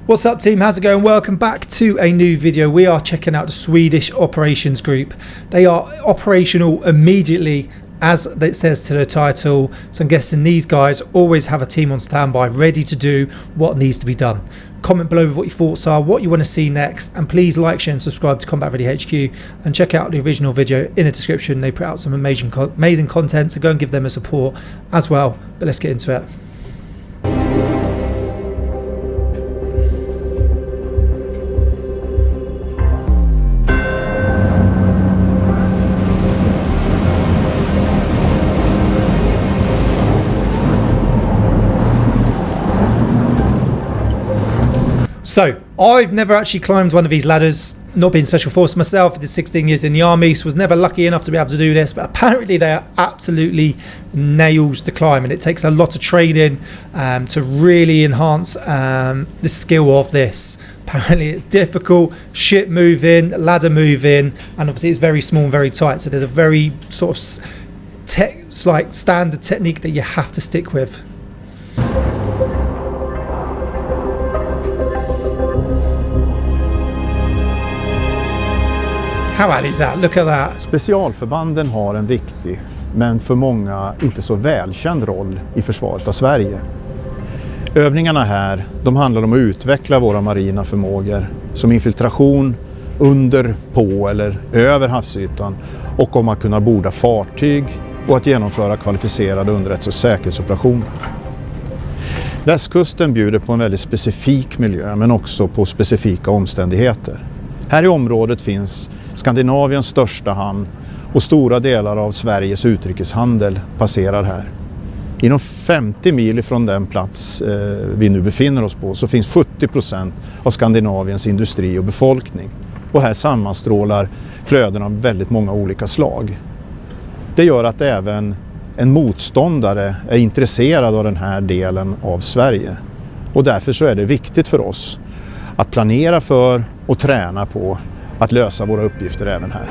What's up team, how's it going? Welcome back to a new video. We are checking out the Swedish operations group. They are operational immediately, as it says to the title. So I'm guessing these guys always have a team on standby ready to do what needs to be done. Comment below with what your thoughts are, what you want to see next, and please like, share and subscribe to combatreadyhq and check out the original video in the description. They put out some amazing content, so go and give them a support as well. But let's get into it. So, I've never actually climbed one of these ladders, not being special force myself. I did 16 years in the army, so was never lucky enough to be able to do this, but apparently they are absolutely nails to climb, and it takes a lot of training to really enhance the skill of this. Apparently it's difficult, ship moving, ladder moving, and obviously it's very small and very tight, so there's a very sort of standard technique that you have to stick with. How about is that? Look at that. Specialförbanden har en viktig, men för många inte så välkänd roll i försvaret av Sverige. Övningarna här, de handlar om att utveckla våra marina förmågor som infiltration under, på eller över havsytan och om att kunna borda fartyg och att genomföra kvalificerade underrättelse- och säkerhetsoperationer. Västkusten bjuder på en väldigt specifik miljö men också på specifika omständigheter. Här i området finns Skandinaviens största hamn och stora delar av Sveriges utrikeshandel passerar här. Inom 50 mil från den plats vi nu befinner oss på så finns 70% av Skandinaviens industri och befolkning. Och här sammanstrålar flöden av väldigt många olika slag. Det gör att även en motståndare är intresserad av den här delen av Sverige. Och därför så är det viktigt för oss att planera för och träna på att lösa våra uppgifter även här.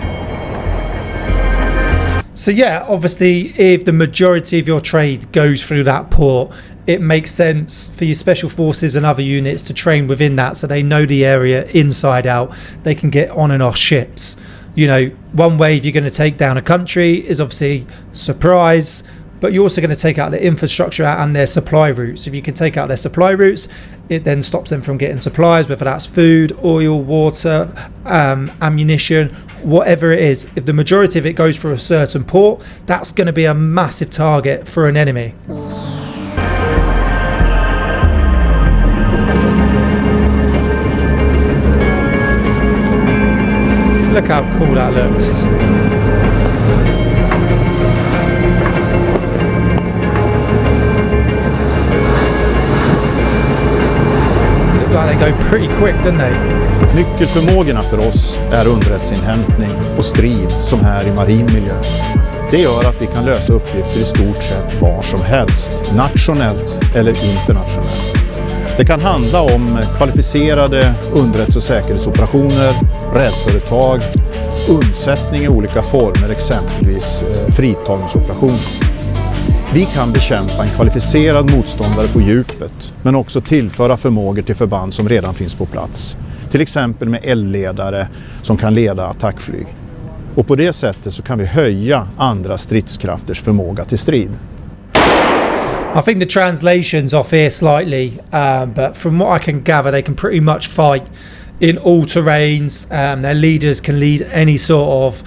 So yeah, obviously if the majority of your trade goes through that port, it makes sense for your special forces and other units to train within that so they know the area inside out. They can get on and off ships. You know, one way if you're going to take down a country is obviously surprise, but you're also going to take out their infrastructure and their supply routes. If you can take out their supply routes, it then stops them from getting supplies, whether that's food, oil, water, ammunition, whatever it is. If the majority of it goes through a certain port, that's going to be a massive target for an enemy. Just look how cool that looks. They go pretty quick, don't they? Nyckelförmågorna för oss är underrättelseinhämtning och strid som här i marin miljö. Det gör att vi kan lösa uppgifter i stort sett var som helst, nationellt eller internationellt. Det kan handla om kvalificerade underrättelse- och säkerhetsoperationer, räddföretag, undsättning i olika former, exempelvis fritagningsoperationer. Vi kan bekämpa en kvalificerad motståndare på djupet, men också tillföra förmågor till förband som redan finns på plats. Till exempel med eldledare som kan leda attackflyg. Och på det sättet så kan vi höja andra stridskrafters förmåga till strid. I think the translation's off here slightly, but from what I can gather, they can pretty much fight in all terrains. Their leaders can lead any sort of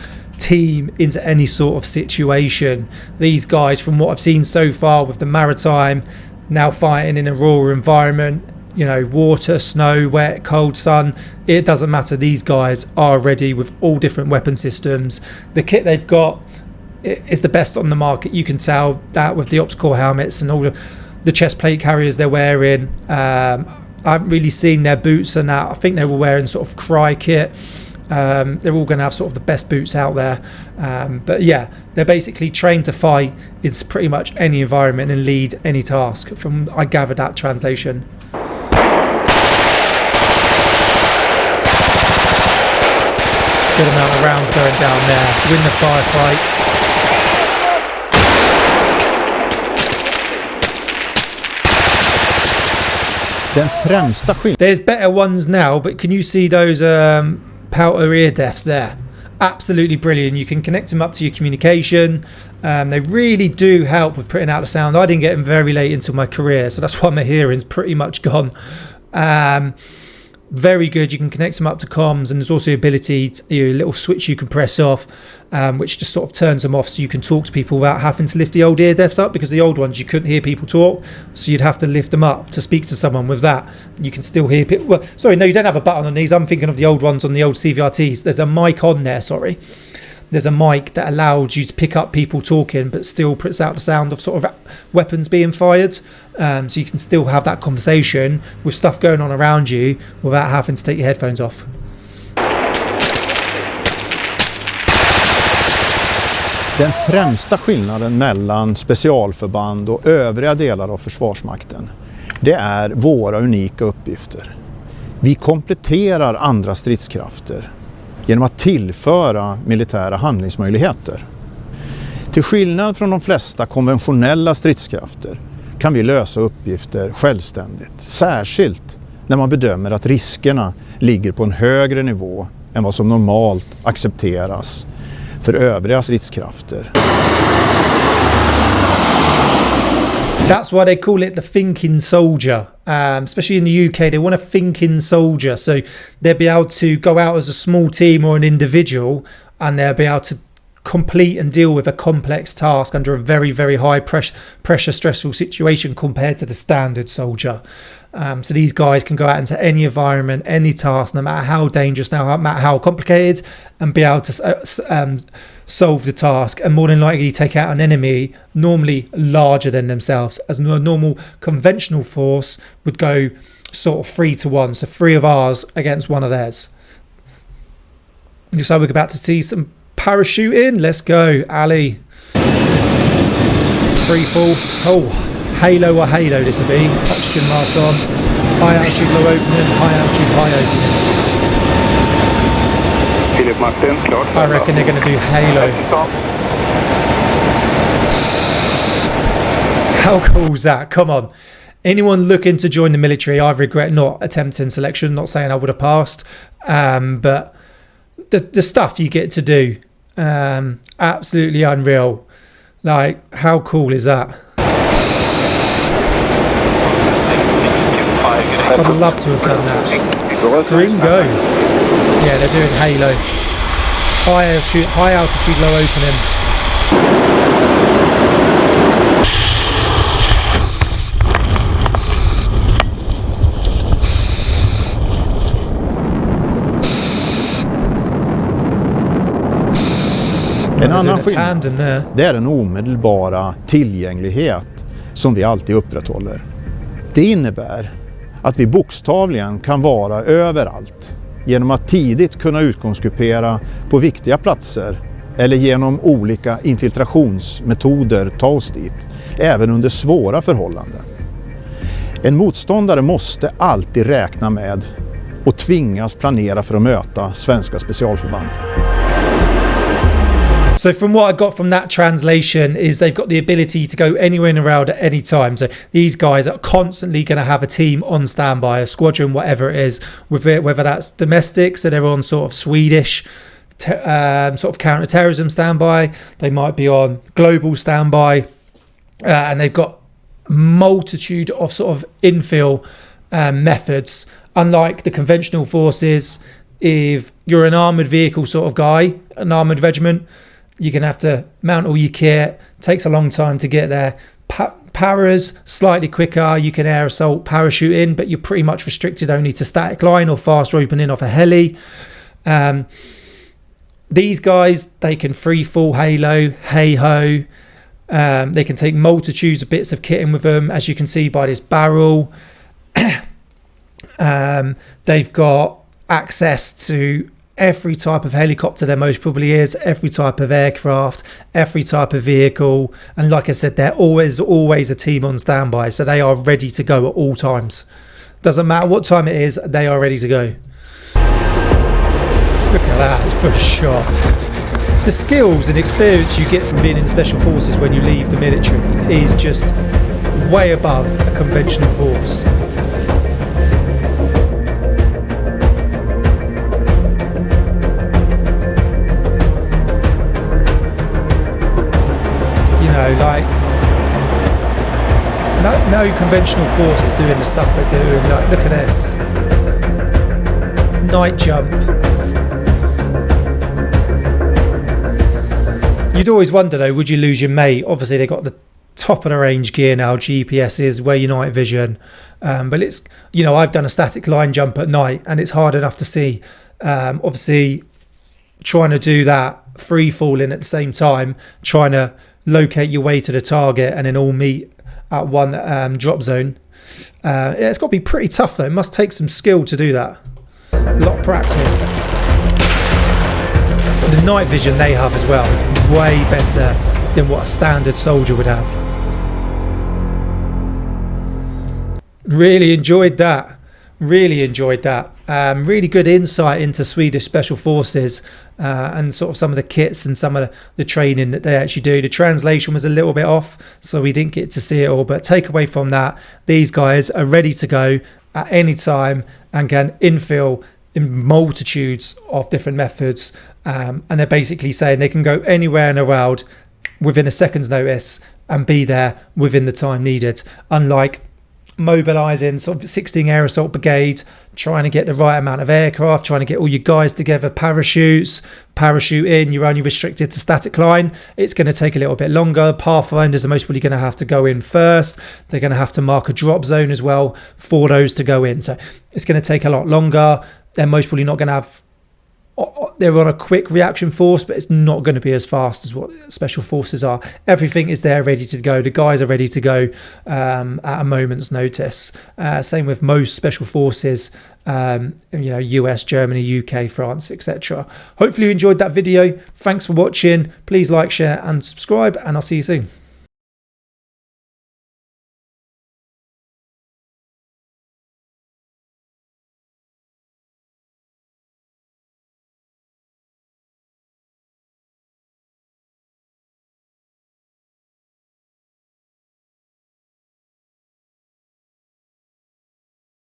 team into any sort of situation. These guys, from what I've seen so far with the Maritime, now fighting in a raw environment, you know, water, snow, wet, cold, sun, it doesn't matter. These guys are ready with all different weapon systems. The kit they've got is the best on the market. You can tell that with the Ops Core helmets and all the chest plate carriers they're wearing. I haven't really seen their boots and that. I think they were wearing sort of cry kit. They're all going to have sort of the best boots out there, but yeah, they're basically trained to fight in pretty much any environment and lead any task, from I gathered that translation. Good amount of rounds going down there. Win the firefight. Den främsta skillnaden. There's better ones now, but can you see those powder ear deafs there? Absolutely brilliant. You can connect them up to your communication. They really do help with putting out the sound. I didn't get them very late into my career, so that's why my hearing's pretty much gone. Very good. You can connect them up to comms, and there's also the ability to, a little switch you can press off, which just sort of turns them off so you can talk to people without having to lift the old ear deafs up, because the old ones you couldn't hear people talk, so you'd have to lift them up to speak to someone. With that, you can still hear people. Well, sorry, no, you don't have a button on these. I'm thinking of the old ones on the old CVRTs. There's a mic on there, sorry. There's a mic that allowed you to pick up people talking, but still puts out the sound of sort of weapons being fired. So you can still have that conversation with stuff going on around you without having to take your headphones off. Den främsta skillnaden mellan specialförband och övriga delar av Försvarsmakten, det är våra unika uppgifter. Vi kompletterar andra stridskrafter genom att tillföra militära handlingsmöjligheter. Till skillnad från de flesta konventionella stridskrafter kan vi lösa uppgifter självständigt, särskilt när man bedömer att riskerna ligger på en högre nivå än vad som normalt accepteras för övriga stridskrafter. That's why they call it the thinking soldier. Especially in the UK, they want a thinking soldier. So they'll be able to go out as a small team or an individual, and they'll be able to complete and deal with a complex task under a very, very high pressure stressful situation compared to the standard soldier. So these guys can go out into any environment, any task, no matter how dangerous, no matter how complicated, and be able to solve the task, and more than likely take out an enemy normally larger than themselves, as a normal conventional force would go sort of 3-1, so 3 of ours against 1 of theirs. Looks like we're about to see some parachuting. Let's go, Ali. Free fall. Oh, halo or halo this will be. Oxygen mask on. High altitude, low opening. High altitude, high opening. I reckon they're going to do halo. How cool is that? Come on. Anyone looking to join the military, I regret not attempting selection. Not saying I would have passed, but the stuff you get to do, absolutely unreal. Like, how cool is that? I'd love to have done that. Green go. Yeah, they're doing halo. High altitude, low opening. En annan skillnad, det är den omedelbara tillgänglighet som vi alltid upprätthåller. Det innebär att vi bokstavligen kan vara överallt genom att tidigt kunna utgångsgruppera på viktiga platser eller genom olika infiltrationsmetoder ta oss dit, även under svåra förhållanden. En motståndare måste alltid räkna med och tvingas planera för att möta svenska specialförband. So from what I got from that translation is they've got the ability to go anywhere in the world at any time. So these guys are constantly going to have a team on standby, a squadron, whatever it is, whether that's domestic, so they're on sort of Swedish sort of counter-terrorism standby. They might be on global standby, and they've got multitude of sort of infill methods. Unlike the conventional forces, if you're an armoured vehicle sort of guy, an armoured regiment, you're going to have to mount all your kit. Takes a long time to get there. Paras, slightly quicker. You can air assault, parachute in, but you're pretty much restricted only to static line or fast opening off a heli. These guys, they can free fall halo, hey-ho. They can take multitudes of bits of kit in with them, as you can see by this barrel. They've got access to every type of helicopter there most probably is, every type of aircraft, every type of vehicle, and like I said, they're always a team on standby, so they are ready to go at all times. Doesn't matter what time it is, they are ready to go. Look at that for sure. The skills and experience you get from being in special forces when you leave the military is just way above a conventional force. no conventional forces doing the stuff they're doing. Like, look at this. Night jump. You'd always wonder though, would you lose your mate? Obviously they got the top of the range gear now, GPSs, where your night vision, but it's, you know, I've done a static line jump at night and it's hard enough to see. Obviously trying to do that free falling at the same time, trying to locate your way to the target and then all meet at one drop zone. Yeah, it's got to be pretty tough though. It must take some skill to do that. A lot of practice. The night vision they have as well is way better than what a standard soldier would have. Really enjoyed that. Really enjoyed that. Really good insight into Swedish Special Forces and sort of some of the kits and some of the training that they actually do. The translation was a little bit off, so we didn't get to see it all. But take away from that, these guys are ready to go at any time and can infill in multitudes of different methods. And they're basically saying they can go anywhere in the world within a second's notice and be there within the time needed. Unlike mobilising sort of 16 Air Assault Brigade, trying to get the right amount of aircraft, trying to get all your guys together, parachute in, you're only restricted to static line. It's going to take a little bit longer. Pathfinders are most probably going to have to go in first. They're going to have to mark a drop zone as well for those to go in. So it's going to take a lot longer. They're most probably not going to have, they're on a quick reaction force, but it's not going to be as fast as what special forces are. Everything is there ready to go. The guys are ready to go at a moment's notice. Same with most special forces, you know, US, Germany, UK, France, etc. Hopefully you enjoyed that video. Thanks for watching. Please like, share and subscribe, and I'll see you soon.